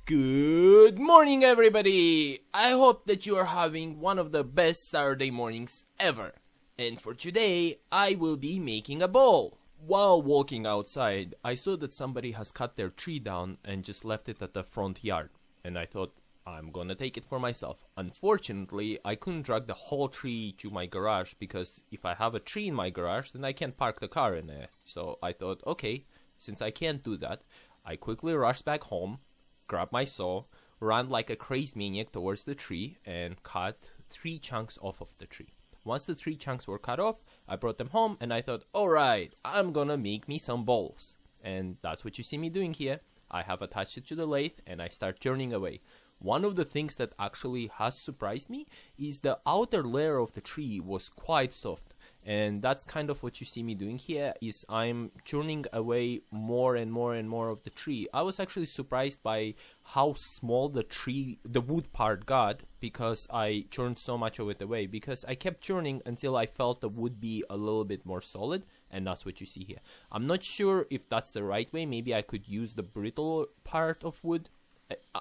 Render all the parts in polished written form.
Good morning, everybody! I hope that you are having one of the best Saturday mornings ever. And for today, I will be making a bowl. While walking outside, I saw that somebody has cut their tree down and just left it at the front yard. And I thought, I'm gonna take it for myself. Unfortunately, I couldn't drag the whole tree to my garage because if I have a tree in my garage, then I can't park the car in there. So I thought, okay, since I can't do that, I quickly rushed back home, grabbed my saw, ran like a crazy maniac towards the tree, and cut 3 chunks off of the tree. Once the 3 chunks were cut off, I brought them home and I thought, alright, I'm gonna make me some bowls. And that's what you see me doing here. I have attached it to the lathe and I start turning away. One of the things that actually has surprised me is the outer layer of the tree was quite soft. And that's kind of what you see me doing here, is I'm churning away more and more and more of the tree. I was actually surprised by how small the wood part got, because I churned so much of it away. Because I kept churning until I felt the wood be a little bit more solid, and that's what you see here. I'm not sure if that's the right way. Maybe I could use the brittle part of wood.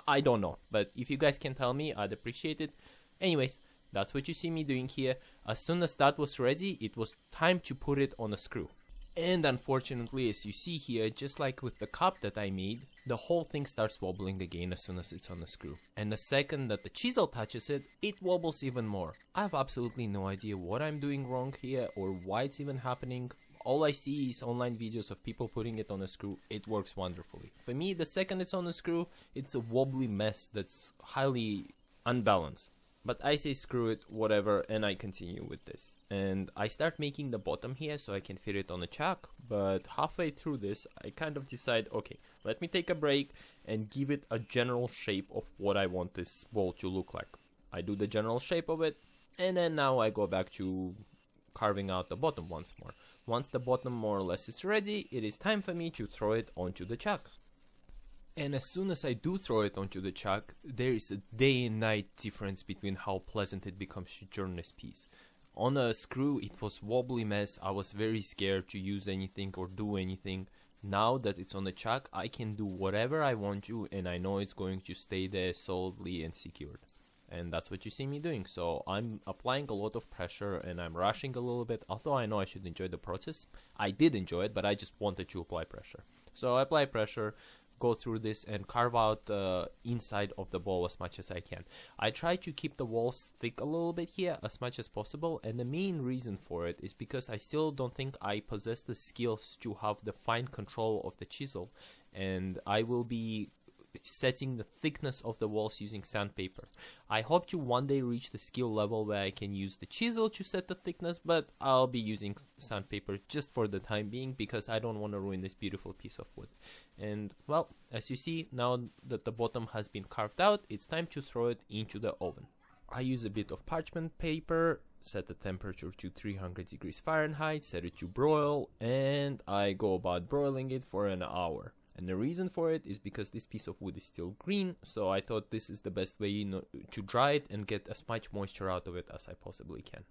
I don't know, but if you guys can tell me, I'd appreciate it. Anyways, that's what you see me doing here. As soon as that was ready, it was time to put it on a screw. And unfortunately, as you see here, just like with the cup that I made, the whole thing starts wobbling again as soon as it's on the screw. And the second that the chisel touches it, it wobbles even more. I have absolutely no idea what I'm doing wrong here or why it's even happening. All I see is online videos of people putting it on a screw. It works wonderfully. For me, the second it's on a screw, it's a wobbly mess that's highly unbalanced. But I say screw it, whatever, and I continue with this. And I start making the bottom here so I can fit it on a chuck. But halfway through this, I kind of decide, okay, let me take a break and give it a general shape of what I want this bowl to look like. I do the general shape of it, and then now I go back to carving out the bottom once more. Once the bottom more or less is ready, it is time for me to throw it onto the chuck. And as soon as I do throw it onto the chuck, there is a day and night difference between how pleasant it becomes to turn this piece. On a screw, it was wobbly mess. I was very scared to use anything or do anything. Now that it's on the chuck, I can do whatever I want to, and I know it's going to stay there solidly and secured. And that's what you see me doing. So I'm applying a lot of pressure and I'm rushing a little bit. Although I know I should enjoy the process. I did enjoy it, but I just wanted to apply pressure. So I apply pressure, go through this and carve out the inside of the bowl as much as I can. I try to keep the walls thick a little bit here as much as possible, and the main reason for it is because I still don't think I possess the skills to have the fine control of the chisel, and I will be setting the thickness of the walls using sandpaper. I hope to one day reach the skill level where I can use the chisel to set the thickness, but I'll be using sandpaper just for the time being because I don't want to ruin this beautiful piece of wood. And well, as you see, now that the bottom has been carved out, it's time to throw it into the oven. I use a bit of parchment paper, set the temperature to 300 degrees Fahrenheit, set it to broil, and I go about broiling it for an hour. And the reason for it is because this piece of wood is still green, so I thought this is the best way to dry it and get as much moisture out of it as I possibly can.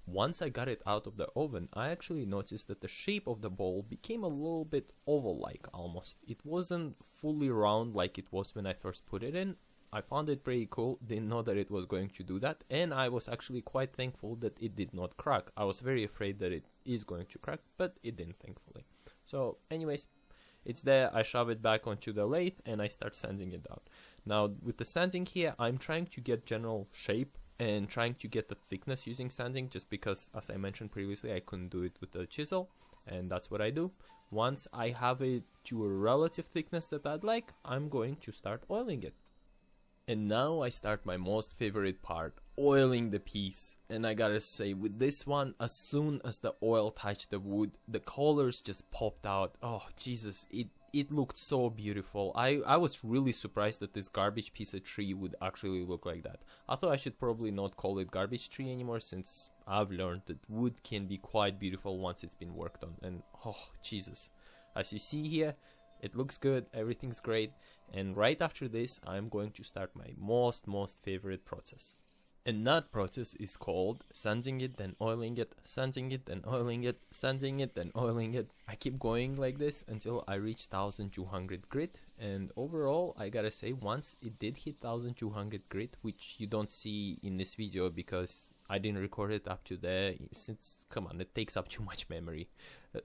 Once I got it out of the oven, I actually noticed that the shape of the bowl became a little bit oval-like almost. It wasn't fully round like it was when I first put it in. I found it pretty cool, didn't know that it was going to do that, and I was actually quite thankful that it did not crack. I was very afraid that it is going to crack, but it didn't, thankfully. So anyways, it's there, I shove it back onto the lathe and I start sanding it out. Now with the sanding here, I'm trying to get general shape and trying to get the thickness using sanding, just because, as I mentioned previously, I couldn't do it with the chisel, and that's what I do. Once I have it to a relative thickness that I'd like, I'm going to start oiling it. And now I start my most favorite part, oiling the piece. And I gotta say, with this one, as soon as the oil touched the wood, the colors just popped out. Oh Jesus, it looked so beautiful. I was really surprised that this garbage piece of tree would actually look like that. I thought I should probably not call it garbage tree anymore, since I've learned that wood can be quite beautiful once it's been worked on. And oh Jesus, as you see here, it looks good, everything's great, and right after this I'm going to start my most favorite process. And that process is called sanding it, then oiling it, sanding it, then oiling it, sanding it, then oiling it. I keep going like this until I reach 1200 grit. And overall, I gotta say, once it did hit 1200 grit, which you don't see in this video because I didn't record it up to there, since, come on, it takes up too much memory.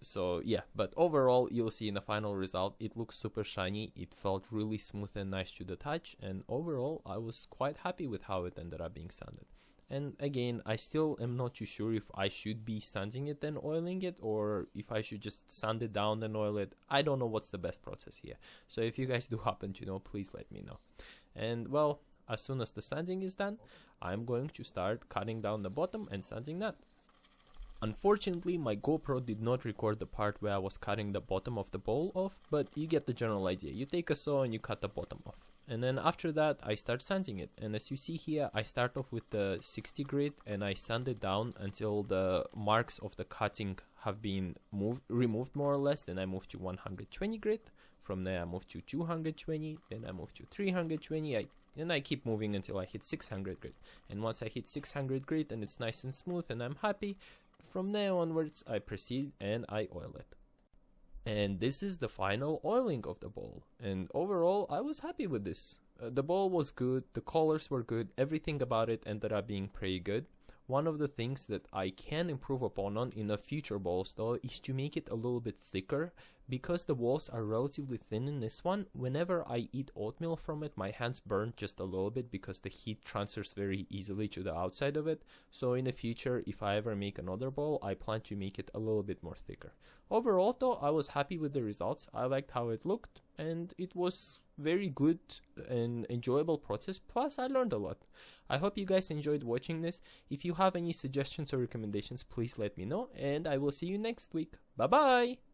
So yeah, but overall, you'll see in the final result, it looks super shiny, it felt really smooth and nice to the touch, and overall, I was quite happy with how it ended up being sanded. And again, I still am not too sure if I should be sanding it and oiling it, or if I should just sand it down and oil it. I don't know what's the best process here. So if you guys do happen to know, please let me know. And well, as soon as the sanding is done, I'm going to start cutting down the bottom and sanding that. Unfortunately, my GoPro did not record the part where I was cutting the bottom of the bowl off, but you get the general idea. You take a saw and you cut the bottom off. And then after that, I start sanding it. And as you see here, I start off with the 60 grit and I sand it down until the marks of the cutting have been removed more or less. Then I move to 120 grit. From there, I move to 220. Then I move to 320. And I keep moving until I hit 600 grit. And once I hit 600 grit and it's nice and smooth and I'm happy, from there onwards, I proceed and I oil it. And this is the final oiling of the bowl. And overall, I was happy with this. The bowl was good, the colors were good, everything about it ended up being pretty good. One of the things that I can improve upon in the future bowls though is to make it a little bit thicker. Because the walls are relatively thin in this one, whenever I eat oatmeal from it, my hands burn just a little bit because the heat transfers very easily to the outside of it. So in the future, if I ever make another bowl, I plan to make it a little bit more thicker. Overall though, I was happy with the results. I liked how it looked and it was very good and enjoyable process. Plus, I learned a lot. I hope you guys enjoyed watching this. If you have any suggestions or recommendations, please let me know and I will see you next week. Bye bye!